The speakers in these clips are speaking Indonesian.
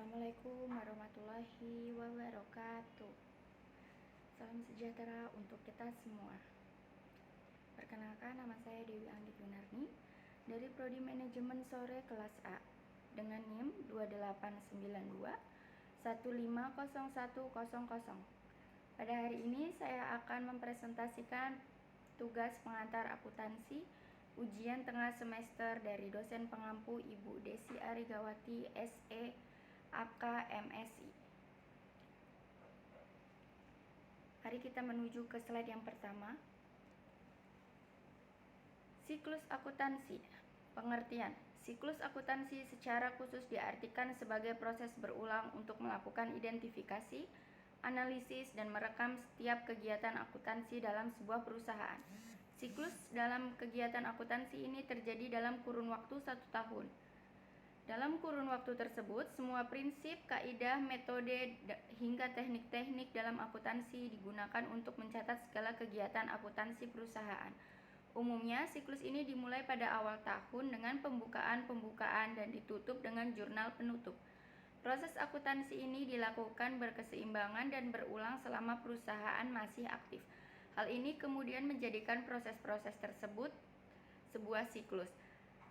Assalamualaikum warahmatullahi wabarakatuh. Salam sejahtera untuk kita semua. Perkenalkan, nama saya Dewi Anggit Winarni dari Prodi Manajemen Sore kelas A dengan NIM 2892 1501000. Pada hari ini saya akan mempresentasikan tugas pengantar akuntansi ujian tengah semester dari dosen pengampu Ibu Desi Arigawati SE AK MSI. Mari kita menuju ke slide yang pertama. Siklus akuntansi. Pengertian. Siklus akuntansi secara khusus diartikan sebagai proses berulang untuk melakukan identifikasi, analisis, dan merekam setiap kegiatan akuntansi dalam sebuah perusahaan. Siklus dalam kegiatan akuntansi ini terjadi dalam kurun waktu 1 tahun. Dalam kurun waktu tersebut, semua prinsip, kaidah, metode, hingga teknik-teknik dalam akuntansi digunakan untuk mencatat segala kegiatan akuntansi perusahaan. Umumnya, siklus ini dimulai pada awal tahun dengan pembukaan dan ditutup dengan jurnal penutup. Proses akuntansi ini dilakukan berkeseimbangan dan berulang selama perusahaan masih aktif. Hal ini kemudian menjadikan proses-proses tersebut sebuah siklus.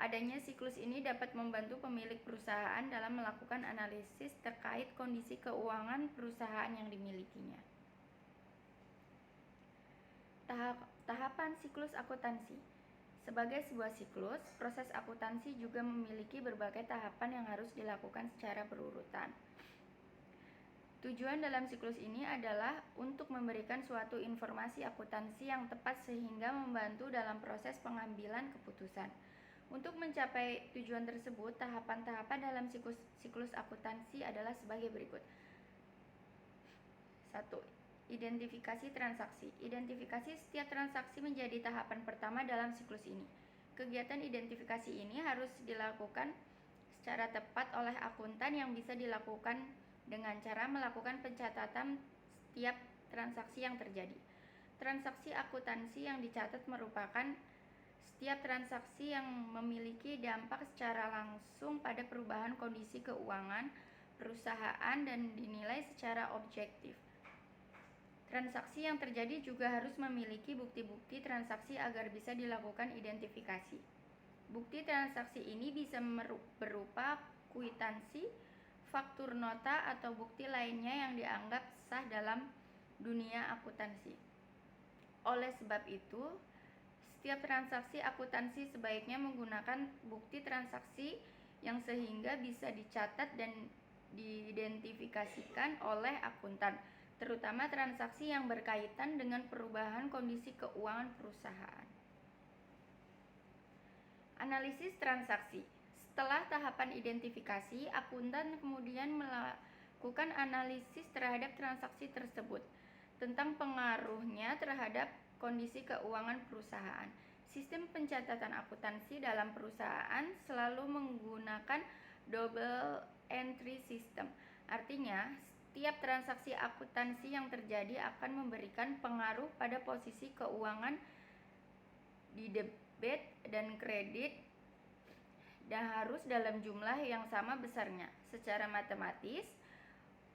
Adanya siklus ini dapat membantu pemilik perusahaan dalam melakukan analisis terkait kondisi keuangan perusahaan yang dimilikinya. Tahapan siklus akuntansi. Sebagai sebuah siklus, proses akuntansi juga memiliki berbagai tahapan yang harus dilakukan secara berurutan. Tujuan dalam siklus ini adalah untuk memberikan suatu informasi akuntansi yang tepat sehingga membantu dalam proses pengambilan keputusan. Untuk mencapai tujuan tersebut, tahapan-tahapan dalam siklus akuntansi adalah sebagai berikut. 1. Identifikasi transaksi. Identifikasi setiap transaksi menjadi tahapan pertama dalam siklus ini. Kegiatan identifikasi ini harus dilakukan secara tepat oleh akuntan yang bisa dilakukan dengan cara melakukan pencatatan setiap transaksi yang terjadi. Transaksi akuntansi yang dicatat merupakan setiap transaksi yang memiliki dampak secara langsung pada perubahan kondisi keuangan perusahaan dan dinilai secara objektif. Transaksi yang terjadi juga harus memiliki bukti-bukti transaksi agar bisa dilakukan identifikasi. Bukti transaksi ini bisa berupa kwitansi, faktur nota, atau bukti lainnya yang dianggap sah dalam dunia akuntansi. Oleh sebab itu, setiap transaksi akuntansi sebaiknya menggunakan bukti transaksi yang sehingga bisa dicatat dan diidentifikasikan oleh akuntan, terutama transaksi yang berkaitan dengan perubahan kondisi keuangan perusahaan. Analisis transaksi. Setelah tahapan identifikasi, akuntan kemudian melakukan analisis terhadap transaksi tersebut tentang pengaruhnya terhadap kondisi keuangan perusahaan. Sistem pencatatan akuntansi dalam perusahaan selalu menggunakan double entry system. Artinya, setiap transaksi akuntansi yang terjadi akan memberikan pengaruh pada posisi keuangan di debit dan kredit dan harus dalam jumlah yang sama besarnya. Secara matematis,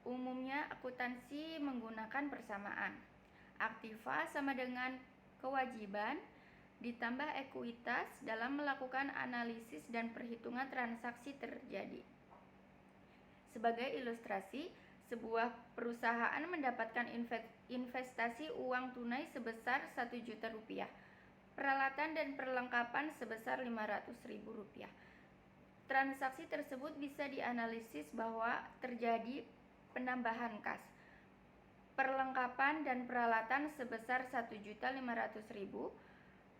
umumnya akuntansi menggunakan persamaan. Aktiva sama dengan kewajiban ditambah ekuitas dalam melakukan analisis dan perhitungan transaksi terjadi. Sebagai ilustrasi, sebuah perusahaan mendapatkan investasi uang tunai sebesar 1 juta rupiah, peralatan dan perlengkapan sebesar 500.000 rupiah. Transaksi tersebut bisa dianalisis bahwa terjadi penambahan kas, perlengkapan dan peralatan sebesar 1.500.000.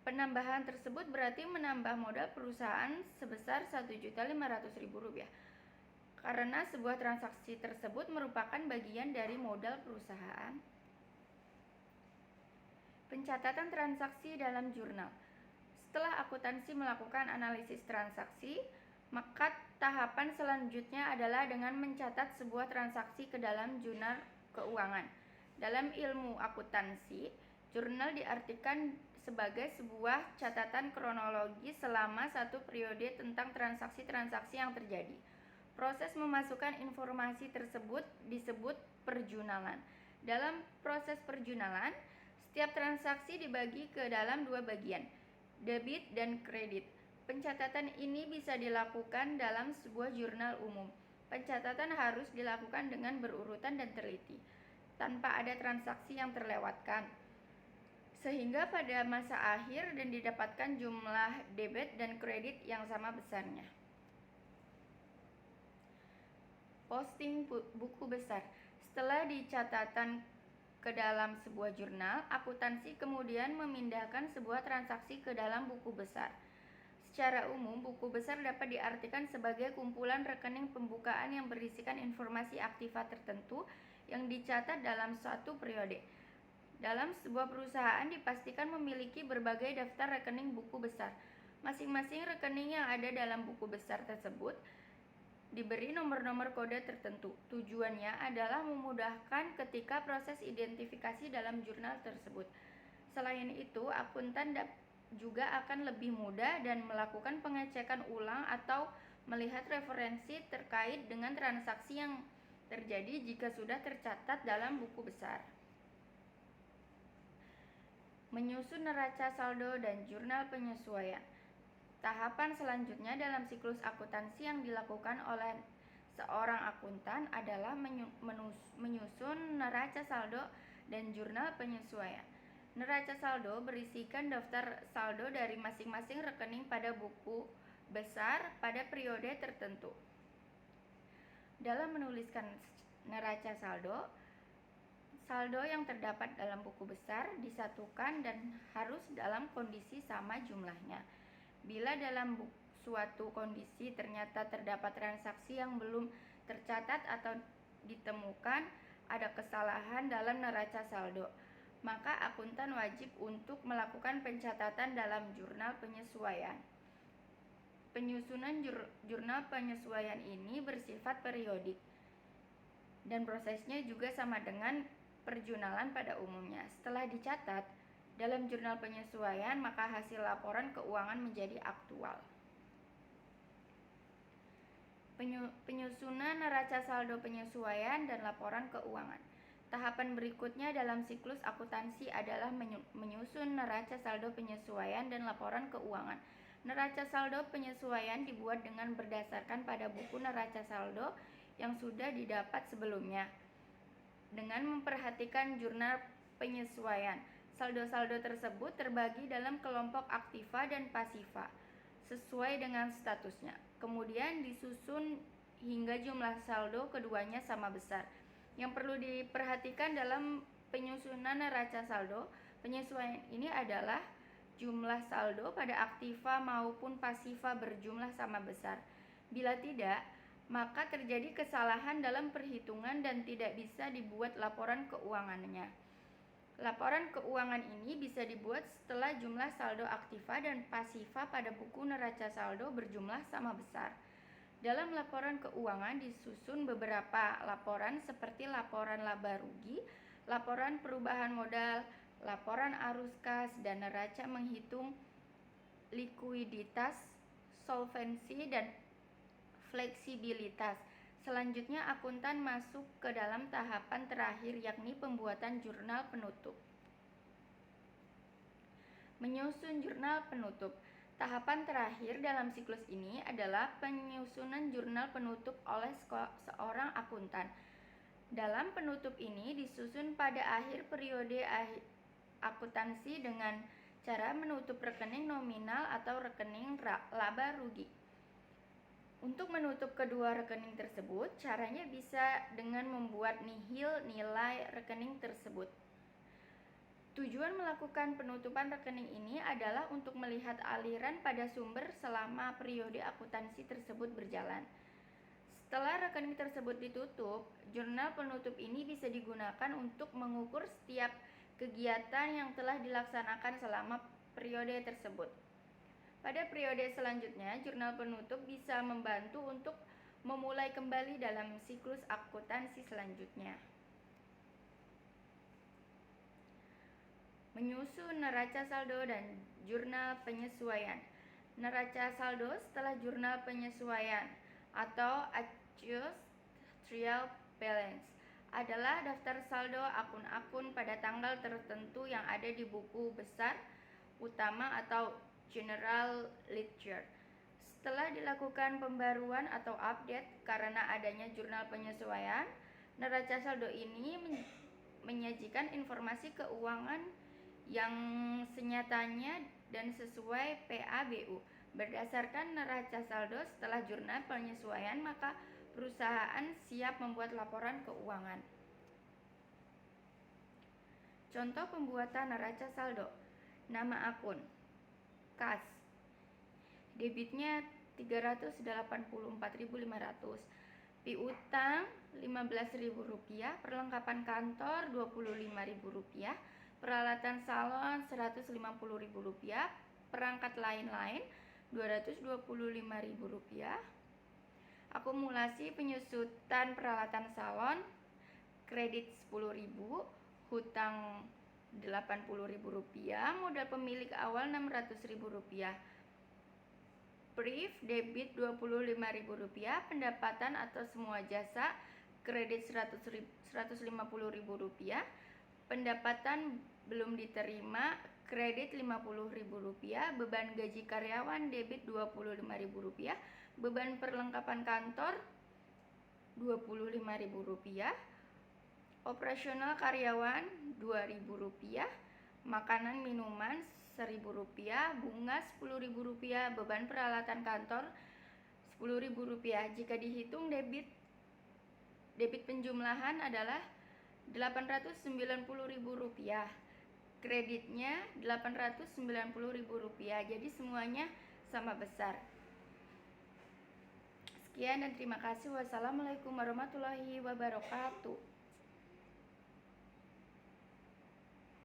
Penambahan tersebut berarti menambah modal perusahaan sebesar 1.500.000 rupiah. Karena sebuah transaksi tersebut merupakan bagian dari modal perusahaan. Pencatatan transaksi dalam jurnal. Setelah akuntansi melakukan analisis transaksi, maka tahapan selanjutnya adalah dengan mencatat sebuah transaksi ke dalam jurnal keuangan. Dalam ilmu akuntansi, jurnal diartikan sebagai sebuah catatan kronologi selama satu periode tentang transaksi-transaksi yang terjadi. Proses memasukkan informasi tersebut disebut perjunalan. Dalam proses perjunalan, setiap transaksi dibagi ke dalam dua bagian, debit dan kredit. Pencatatan ini bisa dilakukan dalam sebuah jurnal umum. Pencatatan harus dilakukan dengan berurutan dan teliti, tanpa ada transaksi yang terlewatkan, sehingga pada masa akhir dan didapatkan jumlah debit dan kredit yang sama besarnya. Posting buku besar. Setelah dicatatkan ke dalam sebuah jurnal, akuntansi kemudian memindahkan sebuah transaksi ke dalam buku besar. Secara umum, buku besar dapat diartikan sebagai kumpulan rekening pembukaan yang berisikan informasi aktiva tertentu yang dicatat dalam suatu periode. Dalam sebuah perusahaan dipastikan memiliki berbagai daftar rekening buku besar. Masing-masing rekening yang ada dalam buku besar tersebut diberi nomor-nomor kode tertentu. Tujuannya adalah memudahkan ketika proses identifikasi dalam jurnal tersebut. Selain itu, akuntan juga akan lebih mudah dan melakukan pengecekan ulang atau melihat referensi terkait dengan transaksi yang terjadi jika sudah tercatat dalam buku besar. Menyusun neraca saldo dan jurnal penyesuaian. Tahapan selanjutnya dalam siklus akuntansi yang dilakukan oleh seorang akuntan adalah menyusun neraca saldo dan jurnal penyesuaian. Neraca saldo berisikan daftar saldo dari masing-masing rekening pada buku besar pada periode tertentu. Dalam menuliskan neraca saldo, saldo yang terdapat dalam buku besar disatukan dan harus dalam kondisi sama jumlahnya. Bila dalam suatu kondisi ternyata terdapat transaksi yang belum tercatat atau ditemukan ada kesalahan dalam neraca saldo, maka akuntan wajib untuk melakukan pencatatan dalam jurnal penyesuaian. Penyusunan jurnal penyesuaian ini bersifat periodik dan prosesnya juga sama dengan perjunalan pada umumnya. Setelah dicatat dalam jurnal penyesuaian, maka hasil laporan keuangan menjadi aktual. Penyusunan neraca saldo penyesuaian dan laporan keuangan. Tahapan berikutnya dalam siklus akuntansi adalah menyusun neraca saldo penyesuaian dan laporan keuangan. Neraca saldo penyesuaian dibuat dengan berdasarkan pada buku neraca saldo yang sudah didapat sebelumnya. Dengan memperhatikan jurnal penyesuaian, saldo-saldo tersebut terbagi dalam kelompok aktiva dan pasiva sesuai dengan statusnya. Kemudian disusun hingga jumlah saldo keduanya sama besar. Yang perlu diperhatikan dalam penyusunan neraca saldo penyesuaian ini adalah jumlah saldo pada aktiva maupun pasiva berjumlah sama besar. Bila tidak, maka terjadi kesalahan dalam perhitungan dan tidak bisa dibuat laporan keuangannya. Laporan keuangan ini bisa dibuat setelah jumlah saldo aktiva dan pasiva pada buku neraca saldo berjumlah sama besar. Dalam laporan keuangan disusun beberapa laporan seperti laporan laba rugi, laporan perubahan modal, laporan arus kas, dan neraca menghitung likuiditas, solvensi, dan fleksibilitas. Selanjutnya akuntan masuk ke dalam tahapan terakhir yakni pembuatan jurnal penutup. Menyusun jurnal penutup. Tahapan terakhir dalam siklus ini adalah penyusunan jurnal penutup oleh seorang akuntan. Dalam penutup ini disusun pada akhir periode akuntansi dengan cara menutup rekening nominal atau rekening laba rugi. Untuk menutup kedua rekening tersebut, caranya bisa dengan membuat nihil nilai rekening tersebut. Tujuan melakukan penutupan rekening ini adalah untuk melihat aliran pada sumber selama periode akuntansi tersebut berjalan. Setelah rekening tersebut ditutup, jurnal penutup ini bisa digunakan untuk mengukur setiap kegiatan yang telah dilaksanakan selama periode tersebut. Pada periode selanjutnya, jurnal penutup bisa membantu untuk memulai kembali dalam siklus akuntansi selanjutnya. Menyusun neraca saldo dan jurnal penyesuaian. Neraca saldo setelah jurnal penyesuaian atau choose trial balance adalah daftar saldo akun-akun pada tanggal tertentu yang ada di buku besar utama atau general ledger. Setelah dilakukan pembaruan atau update karena adanya jurnal penyesuaian, neraca saldo ini menyajikan informasi keuangan yang senyatanya dan sesuai PABU. Berdasarkan neraca saldo setelah jurnal penyesuaian, maka perusahaan siap membuat laporan keuangan. Contoh pembuatan neraca saldo. Nama akun, kas, debitnya 384.500, piutang Rp15.000, perlengkapan kantor Rp25.000, peralatan salon Rp150.000, perangkat lain-lain Rp225.000, akumulasi penyusutan peralatan salon, kredit Rp10.000, hutang Rp80.000, modal pemilik awal Rp600.000, brief debit Rp25.000, pendapatan atau semua jasa, kredit Rp150.000, pendapatan belum diterima, kredit Rp50.000, beban gaji karyawan debit Rp25.000, beban perlengkapan kantor Rp25.000, operasional karyawan Rp2.000, makanan minuman Rp1.000, bunga Rp10.000, beban peralatan kantor Rp10.000. Jika dihitung debit penjumlahan adalah Rp890.000, kreditnya Rp890.000. Jadi semuanya sama besar. Sekian dan terima kasih. Wassalamualaikum warahmatullahi wabarakatuh.